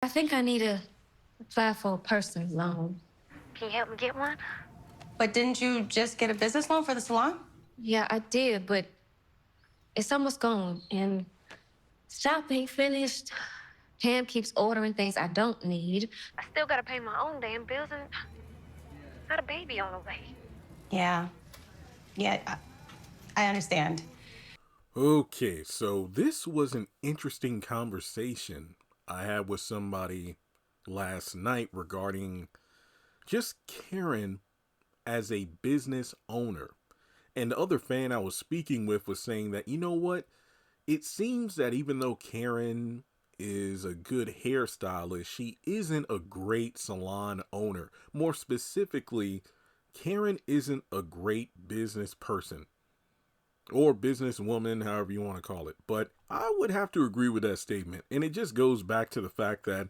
I think I need to apply for a personal loan. Can you help me get one? But didn't you just get a business loan for the salon? Yeah, I did, but it's almost gone. And shop ain't finished. Pam keeps ordering things I don't need. I still gotta pay my own damn bills and got a baby on the way. Yeah. Yeah, I understand. Okay, so this was an interesting conversation I had with somebody last night regarding just Karen as a business owner. And the other fan I was speaking with was saying that, you know what? It seems that even though Karen is a good hairstylist, she isn't a great salon owner. More specifically, Karen isn't a great business person or businesswoman, however you want to call it. But I would have to agree with that statement. And it just goes back to the fact that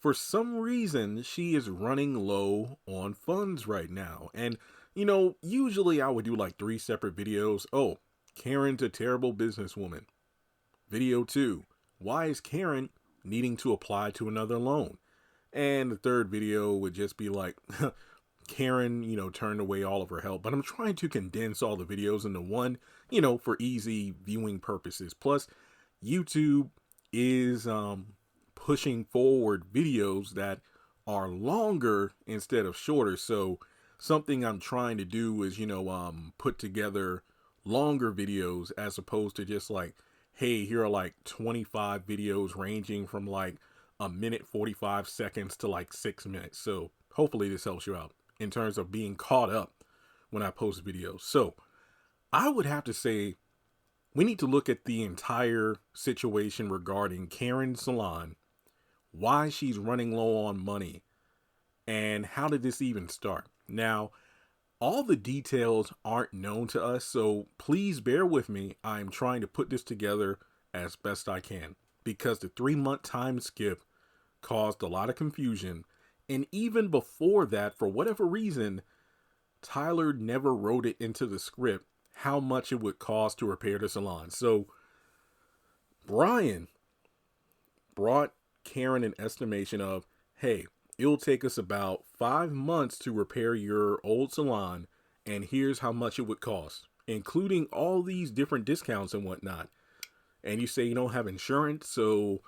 for some reason, she is running low on funds right now. And, usually I would do like 3 separate videos. Oh, Karen's a terrible businesswoman. Video 2, why is Karen needing to apply to another loan? And the third video would just be like, Karen, turned away all of her help. But I'm trying to condense all the videos into one, for easy viewing purposes. Plus, YouTube is pushing forward videos that are longer instead of shorter. So something I'm trying to do is, put together longer videos as opposed to just like, hey, here are like 25 videos ranging from like a minute 45 seconds to like 6 minutes. So hopefully this helps you out in terms of being caught up when I post videos. So I would have to say we need to look at the entire situation regarding Karen Salon, why she's running low on money, and how did this even start. Now, all the details aren't known to us, so please bear with me. I'm trying to put this together as best I can because the 3-month time skip caused a lot of confusion. And even before that, for whatever reason, Tyler never wrote it into the script how much it would cost to repair the salon. So Brian brought Karen an estimation of, hey, it'll take us about 5 months to repair your old salon, and here's how much it would cost, including all these different discounts and whatnot. And you say you don't have insurance, so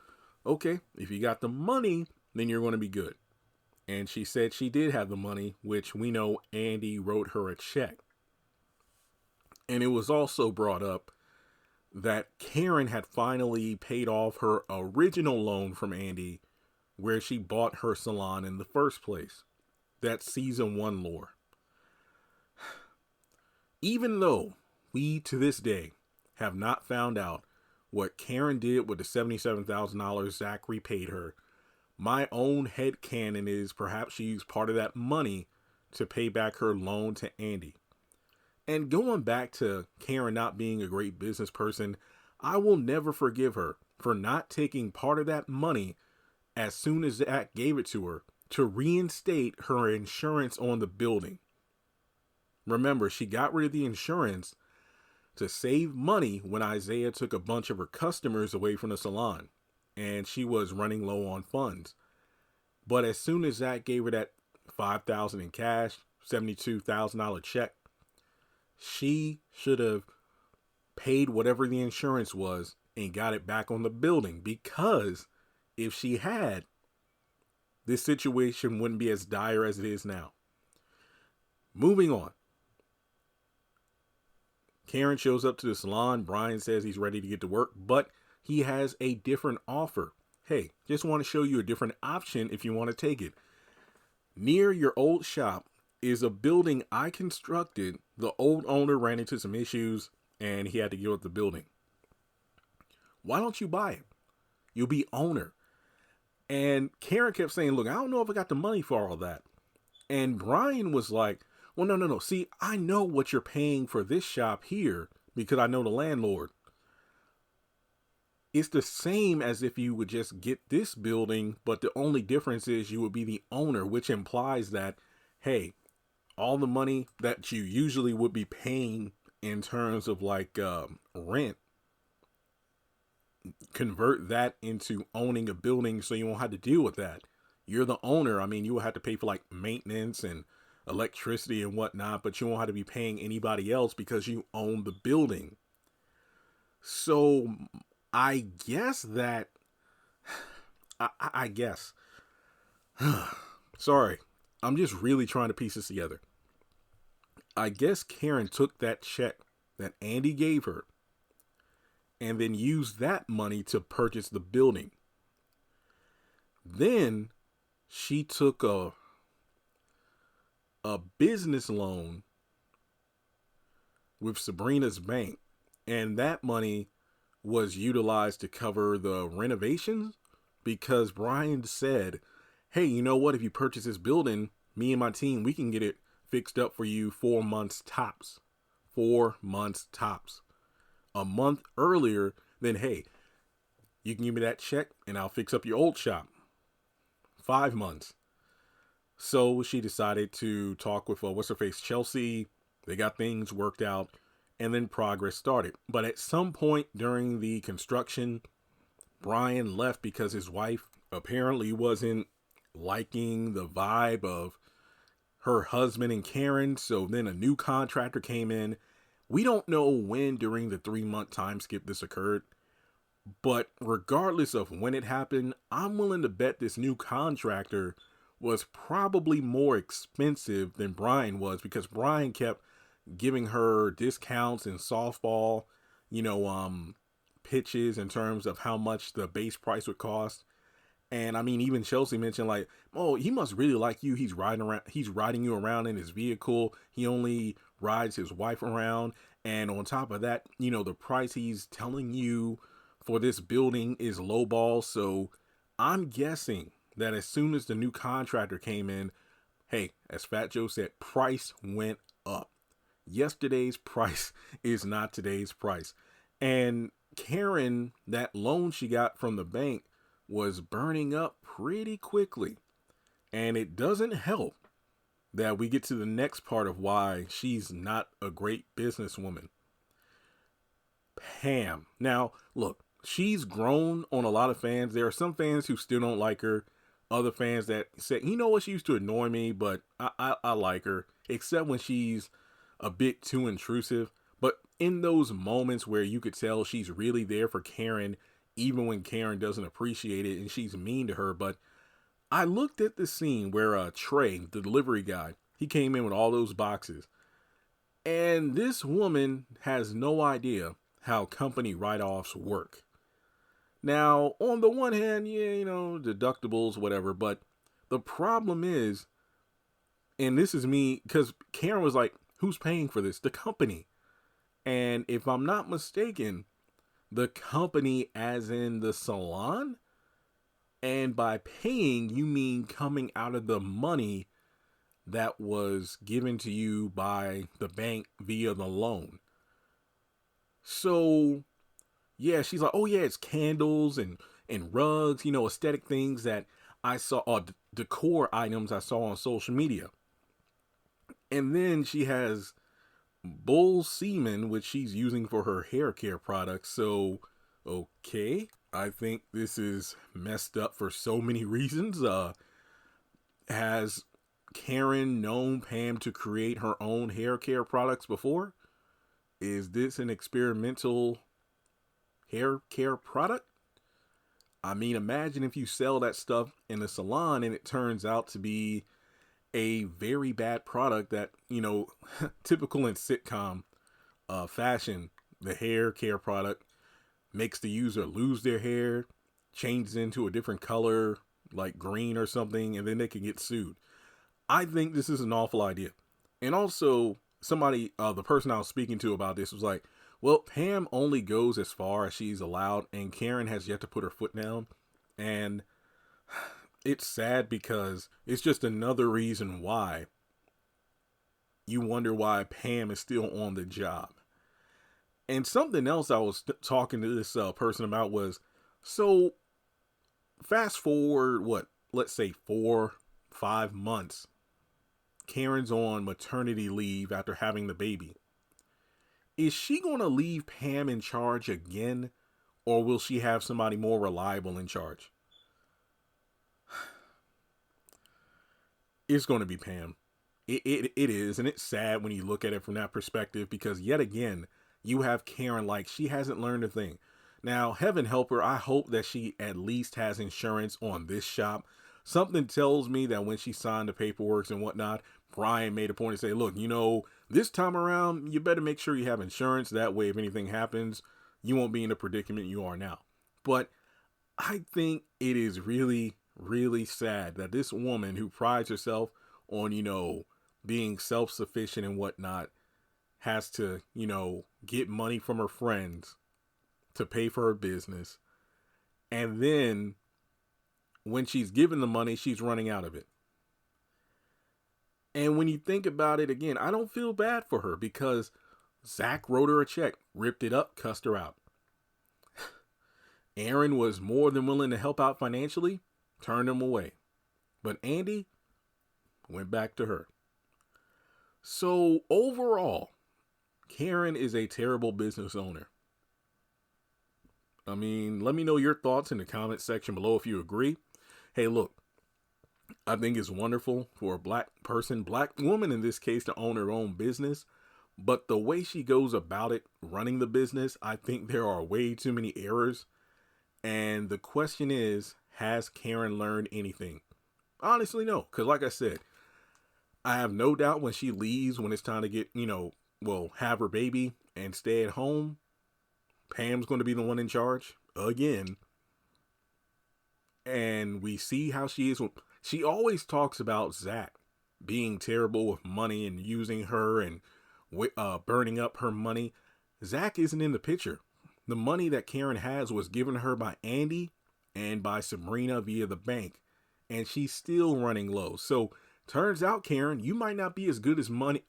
okay, if you got the money, then you're going to be good. And she said she did have the money, which we know Andy wrote her a check. And it was also brought up that Karen had finally paid off her original loan from Andy, where she bought her salon in the first place. That's season 1 lore. Even though we to this day have not found out what Karen did with the $77,000 Zach repaid her, my own headcanon is perhaps she used part of that money to pay back her loan to Andy. And going back to Karen not being a great business person, I will never forgive her for not taking part of that money as soon as Zach gave it to her to reinstate her insurance on the building. Remember, she got rid of the insurance to save money when Isaiah took a bunch of her customers away from the salon, and she was running low on funds. But as soon as Zach gave her that $5,000 in cash, $72,000 check, she should have paid whatever the insurance was and got it back on the building, because if she had, this situation wouldn't be as dire as it is now. Moving on. Karen shows up to the salon. Brian says he's ready to get to work, but he has a different offer. Hey, just want to show you a different option if you want to take it. Near your old shop is a building I constructed. The old owner ran into some issues and he had to give up the building. Why don't you buy it? You'll be owner. And Karen kept saying, look, I don't know if I got the money for all that. And Brian was like, well, no. See, I know what you're paying for this shop here because I know the landlord. It's the same as if you would just get this building, but the only difference is you would be the owner, which implies that, hey, all the money that you usually would be paying in terms of like rent, convert that into owning a building so you won't have to deal with that. You're the owner. I mean, you will have to pay for like maintenance and electricity and whatnot, but you won't have to be paying anybody else because you own the building. So I guess that, I guess, sorry, I'm just really trying to piece this together. I guess Karen took that check that Andy gave her and then used that money to purchase the building. Then she took a business loan with Sabrina's bank, and that money was utilized to cover the renovations because Brian said, hey, you know what? If you purchase this building, me and my team, we can get it fixed up for you 4 months tops. 4 months tops. A month earlier than, hey, you can give me that check and I'll fix up your old shop. 5 months. So she decided to talk with, what's her face, Chelsea. They got things worked out and then progress started. But at some point during the construction, Brian left because his wife apparently wasn't liking the vibe of her husband and Karen. So then a new contractor came in. We don't know when during the 3-month time skip this occurred, but regardless of when it happened, I'm willing to bet this new contractor was probably more expensive than Brian was because Brian kept giving her discounts in softball, pitches in terms of how much the base price would cost. And I mean, even Chelsea mentioned like, oh, he must really like you. He's riding you around in his vehicle. He only rides his wife around. And on top of that, the price he's telling you for this building is lowball. So I'm guessing that as soon as the new contractor came in, hey, as Fat Joe said, price went up. Yesterday's price is not today's price. And Karen, that loan she got from the bank was burning up pretty quickly. And it doesn't help that we get to the next part of why she's not a great businesswoman. Pam. Now, look, she's grown on a lot of fans. There are some fans who still don't like her. Other fans that say, you know what, she used to annoy me, but I like her. Except when she's a bit too intrusive. But in those moments where you could tell she's really there for Karen, even when Karen doesn't appreciate it and she's mean to her. But I looked at the scene where Trey, the delivery guy, he came in with all those boxes. And this woman has no idea how company write-offs work. Now, on the one hand, yeah, deductibles, whatever. But the problem is, and this is me, because Karen was like, who's paying for this? The company. And if I'm not mistaken, the company as in the salon? And by paying, you mean coming out of the money that was given to you by the bank via the loan. So, yeah, she's like, oh yeah, it's candles and rugs, aesthetic things that I saw, or decor items I saw on social media. And then she has bull semen, which she's using for her hair care products. So, okay, I think this is messed up for so many reasons. Has Karen known Pam to create her own hair care products before? Is this an experimental hair care product? I mean, imagine if you sell that stuff in a salon and it turns out to be a very bad product that, typical in sitcom fashion, the hair care product makes the user lose their hair, changes into a different color, like green or something, and then they can get sued. I think this is an awful idea. And also, somebody, the person I was speaking to about this was like, well, Pam only goes as far as she's allowed, and Karen has yet to put her foot down. And it's sad because it's just another reason why you wonder why Pam is still on the job. And something else I was talking to this person about was, so fast forward, let's say 4-5 months, Karen's on maternity leave after having the baby. Is she going to leave Pam in charge again? Or will she have somebody more reliable in charge? It's going to be Pam. It is, and it's sad when you look at it from that perspective, because yet again, you have Karen like she hasn't learned a thing. Now, heaven help her, I hope that she at least has insurance on this shop. Something tells me that when she signed the paperwork and whatnot, Brian made a point to say, look, this time around, you better make sure you have insurance. That way, if anything happens, you won't be in the predicament you are now. But I think it is really, really sad that this woman who prides herself on, being self-sufficient and whatnot has to, get money from her friends to pay for her business. And then when she's given the money, she's running out of it. And when you think about it again, I don't feel bad for her because Zach wrote her a check, ripped it up, cussed her out. Aaron was more than willing to help out financially, turned him away. But Andy went back to her. So overall, Karen is a terrible business owner. I mean, let me know your thoughts in the comment section below if you agree. Hey, look, I think it's wonderful for a black woman in this case, to own her own business. But the way she goes about it, running the business, I think there are way too many errors. And the question is, has Karen learned anything? Honestly, no. Because like I said, I have no doubt when she leaves, when it's time to get, have her baby and stay at home, Pam's going to be the one in charge again. And we see how she is. She always talks about Zach being terrible with money and using her and burning up her money. Zach isn't in the picture. The money that Karen has was given her by Andy and by Sabrina via the bank. And she's still running low. So turns out, Karen, you might not be as good as money.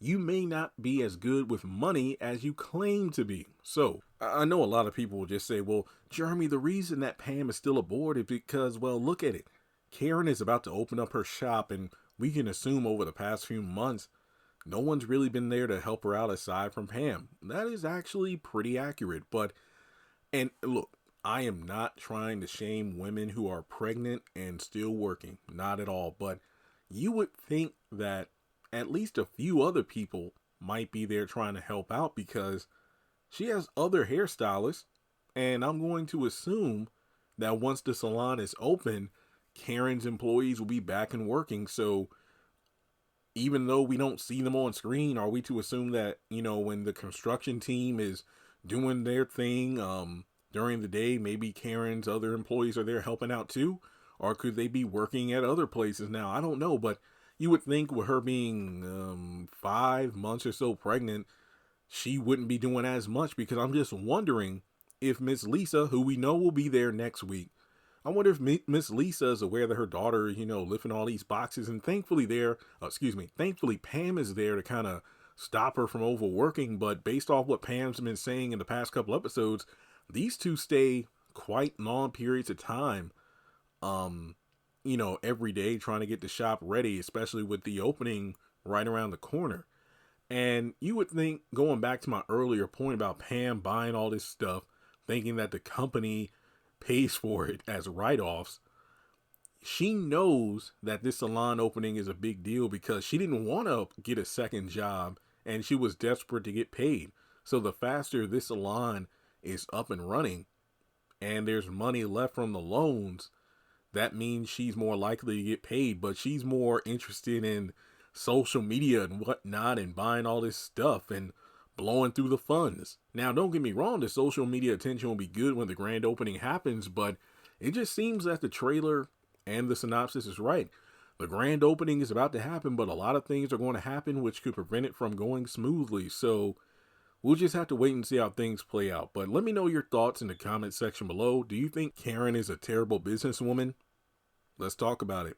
You may not be as good with money as you claim to be. So I know a lot of people will just say, well, Jeremy, the reason that Pam is still aboard is because, well, look at it. Karen is about to open up her shop, and we can assume over the past few months, no one's really been there to help her out aside from Pam. That is actually pretty accurate. And look, I am not trying to shame women who are pregnant and still working. Not at all. But you would think that at least a few other people might be there trying to help out, because she has other hairstylists. And I'm going to assume that once the salon is open, Karen's employees will be back and working. So even though we don't see them on screen, are we to assume that, when the construction team is doing their thing during the day, maybe Karen's other employees are there helping out too? Or could they be working at other places now? I don't know, but you would think with her being 5 months or so pregnant, she wouldn't be doing as much, because I'm just wondering if Miss Lisa, who we know will be there next week, I wonder if Miss Lisa is aware that her daughter, lifting all these boxes, and thankfully Pam is there to kind of stop her from overworking. But based off what Pam's been saying in the past couple episodes, these two stay quite long periods of time, every day trying to get the shop ready, especially with the opening right around the corner. And you would think, going back to my earlier point about Pam buying all this stuff, thinking that the company pays for it as write-offs, she knows that this salon opening is a big deal because she didn't want to get a second job and she was desperate to get paid. So the faster this salon is up and running and there's money left from the loans, that means she's more likely to get paid. But she's more interested in social media and whatnot and buying all this stuff and blowing through the funds. Now, don't get me wrong, the social media attention will be good when the grand opening happens, but it just seems that the trailer and the synopsis is right. The grand opening is about to happen, but a lot of things are going to happen which could prevent it from going smoothly. So we'll just have to wait and see how things play out. But let me know your thoughts in the comment section below. Do you think Karen is a terrible businesswoman? Let's talk about it.